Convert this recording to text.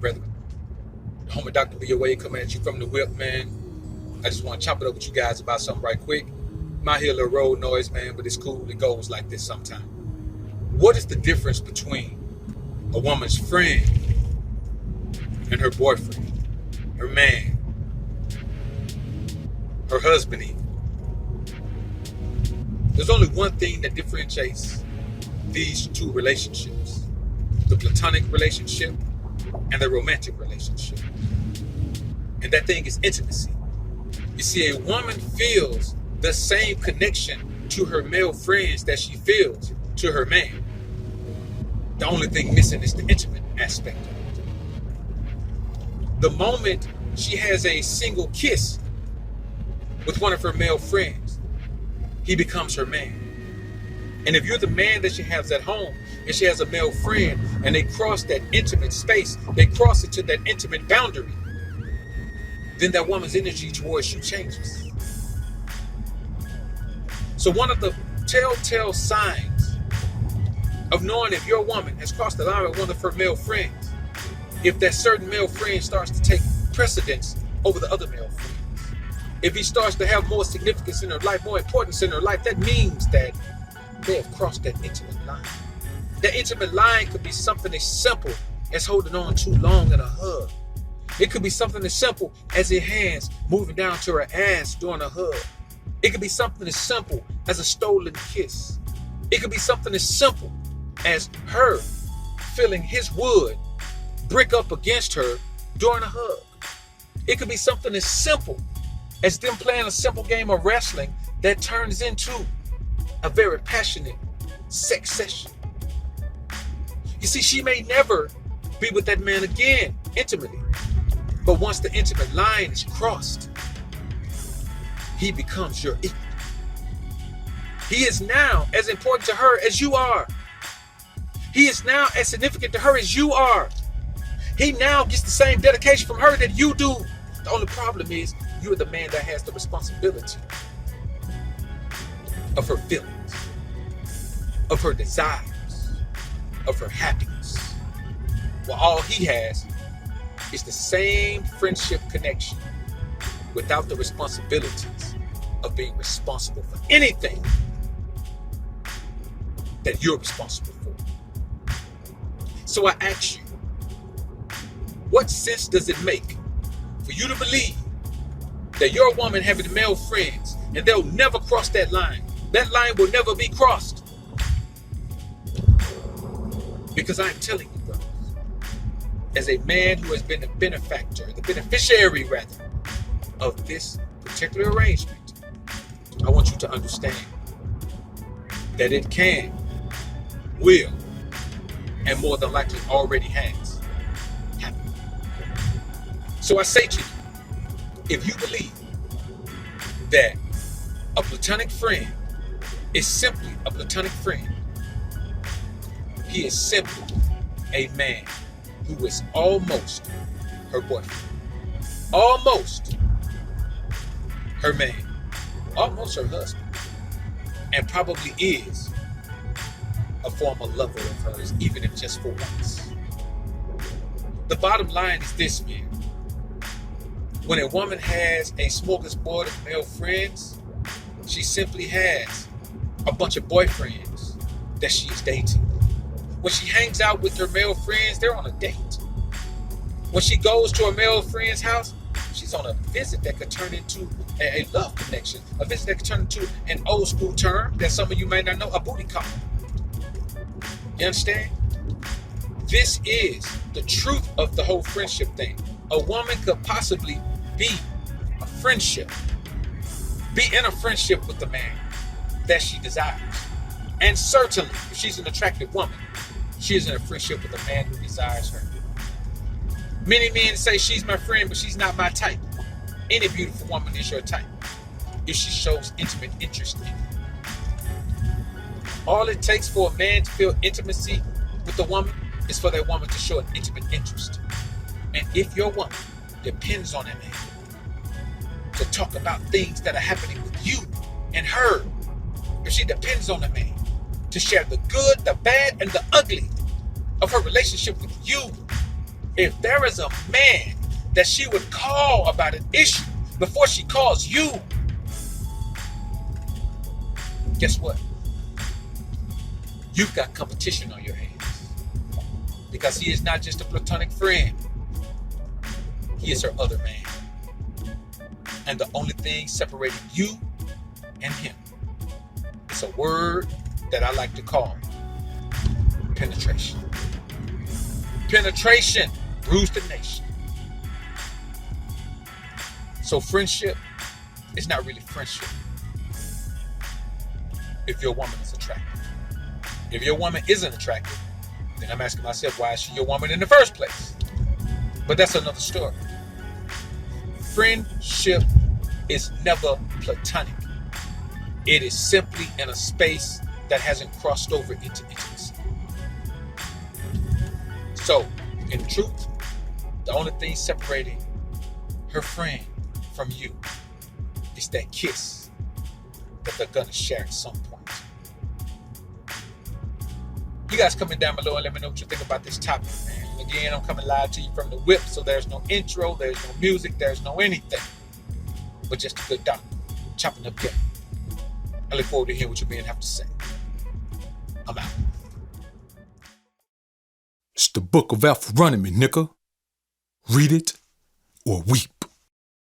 brethren. The homie Dr. BoA coming at you from the whip, man. I just want to chop it up with you guys about something right quick. Might hear a little road noise, man, but it's cool. It goes like this sometimes. What is the difference between a woman's friend and her boyfriend, her man, her husband even? There's only one thing that differentiates these two relationships: the platonic relationship and the romantic relationship. And that thing is intimacy. You see, a woman feels the same connection to her male friends that she feels to her man. The only thing missing is the intimate aspect of it. The moment she has a single kiss with one of her male friends, he becomes her man. And if you're the man that she has at home and she has a male friend and they cross that intimate space, they cross it to that intimate boundary, then that woman's energy towards you changes. So one of the telltale signs of knowing if your woman has crossed the line with one of her male friends, if that certain male friend starts to take precedence over the other male friends, if he starts to have more significance in her life, more importance in her life, that means that they have crossed that intimate line. That intimate line could be something as simple as holding on too long in a hug. It could be something as simple as her hands moving down to her ass during a hug. It could be something as simple as a stolen kiss. It could be something as simple as her feeling his wood brick up against her during a hug. It could be something as simple as them playing a simple game of wrestling that turns into a very passionate sex session. You see, she may never be with that man again intimately, but once the intimate line is crossed, he becomes your equal. He is now as important to her as you are. He is now as significant to her as you are. He now gets the same dedication from her that you do. The only problem is you're the man that has the responsibility of her feelings, of her desires, of her happiness. While all he has is the same friendship connection without the responsibilities of being responsible for anything that you're responsible for. So I ask you, what sense does it make for you to believe that your woman having male friends and they'll never cross that line? That line will never be crossed. Because I'm telling you, brothers, as a man who has been the benefactor, the beneficiary rather, of this particular arrangement, I want you to understand that it can, will, and more than likely already has happened. So I say to you, if you believe that a platonic friend is simply a platonic friend, he is simply a man who is almost her boyfriend, almost her man, almost her husband, and probably is a former lover of hers, even if just for once. The bottom line is this, man. When a woman has a smorgasbord of male friends, she simply has a bunch of boyfriends that she is dating. When she hangs out with her male friends, they're on a date. When she goes to a male friend's house, she's on a visit that could turn into a love connection, a visit that could turn into an old school term that some of you may not know, a booty call. You understand? This is the truth of the whole friendship thing. A woman could possibly be in a friendship with a man that she desires. And certainly, if she's an attractive woman, she is in a friendship with a man who desires her. Many men say she's my friend, but she's not my type. Any beautiful woman is your type if she shows intimate interest in you. All it takes for a man to feel intimacy with a woman is for that woman to show an intimate interest. And if your woman depends on that man to talk about things that are happening with you and her, if she depends on a man to share the good, the bad, and the ugly of her relationship with you, If there is a man that she would call about an issue before she calls you, guess what? You've got competition on your hands. Because he is not just a platonic friend. He is her other man. And the only thing separating you and him is a word that I like to call penetration. Penetration rules the nation. So friendship is not really friendship if your woman is attractive. If your woman isn't attractive, then I'm asking myself, why is she your woman in the first place? But that's another story. Friendship is never platonic. It is simply in a space that hasn't crossed over into intimacy. So, in truth, the only thing separating her friend from you is that kiss that they're gonna share at some point. You guys comment down below and let me know what you think about this topic, man. And again, I'm coming live to you from the whip, so there's no intro, there's no music, there's no anything. But just a good doctor, chopping up game. I look forward to hearing what you men have to say. I'm out. It's the book of Alpha running me, nigga. Read it or weep.